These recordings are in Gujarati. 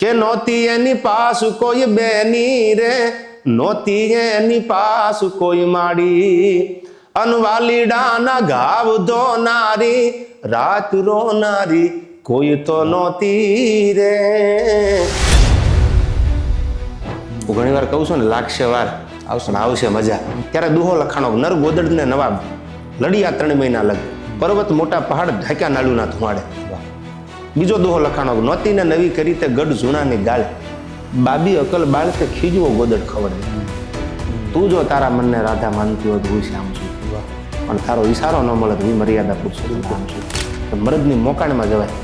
કે નોતી એની પાસ કોઈ બેની રે, નોતી એની પાસ કોઈ માડી, અનવાલીડાના ઘાવ ધોનારી, રાત રોનારી કોઈ તો નોતી રે. હું ઘણી વાર કહું છું ને, લાગશે વાર આવશે મજા. ત્યારે દુહો લખાણો, નર ગોદડ ને નવાબ લડિયા 3 મહિના લગ, પર્વત મોટા પહાડ ઢાક્યા નાળુના ધુમાડે. બીજો દોહો લખાણો, નોતીને નવી કરી તે ગઢ જૂનાની ગાળ, બાબી અકલ બાળ તે ખીજવો ગોદડ ખવડે. તું જો તારા મનને રાધા માનતી હોય તો હું શ્યામ છું, પણ તારો ઈશારો ન મળે તો હું મર્યાદા પુરુષોત્તમ રામ છું. તો મરદની મોકાણમાં જવાય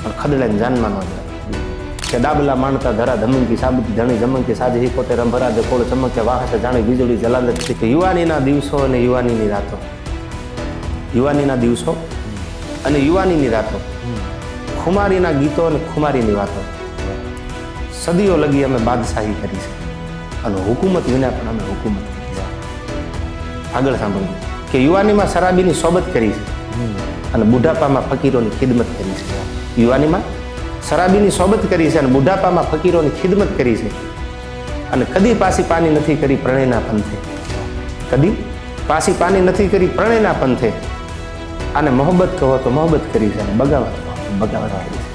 પણ ખદડાઈને જાનમાં ન જવાય. કે ડાબલા માણતા ધરા ધમંકી સાબુતી ધણી જમંકી સાજી હિકોતે રંભરા દે કોળ ચમકે વાહસે જાણે વીજળી જલાલત. કે યુવાનીના દિવસો અને યુવાનીની રાતો, યુવાનીના દિવસો અને યુવાનીની રાતો, ખુમારીના ગીતો અને ખુમારીની વાતો, સદીઓ લગી અમે બાદશાહી કરી છે અને હુકુમત વિના પણ અમે હુકુમત કરી છે. આગળ સાંભળ્યું કે યુવાનીમાં શરાબીની સોબત કરી છે અને બુઢાપામાં ફકીરોની ખિદમત કરી છે. યુવાનીમાં શરાબીની સોબત કરી છે અને બુઢાપામાં ફકીરોની ખિદમત કરી છે અને કદી પાસી પાની નથી કરી પ્રણયના પંથે, કદી પાસી પાની નથી કરી પ્રણયના પંથે. અને મોહબ્બત કહો તો મોહબ્બત કરી છે અને બગાવત કહો તો બગાવત કરી છે.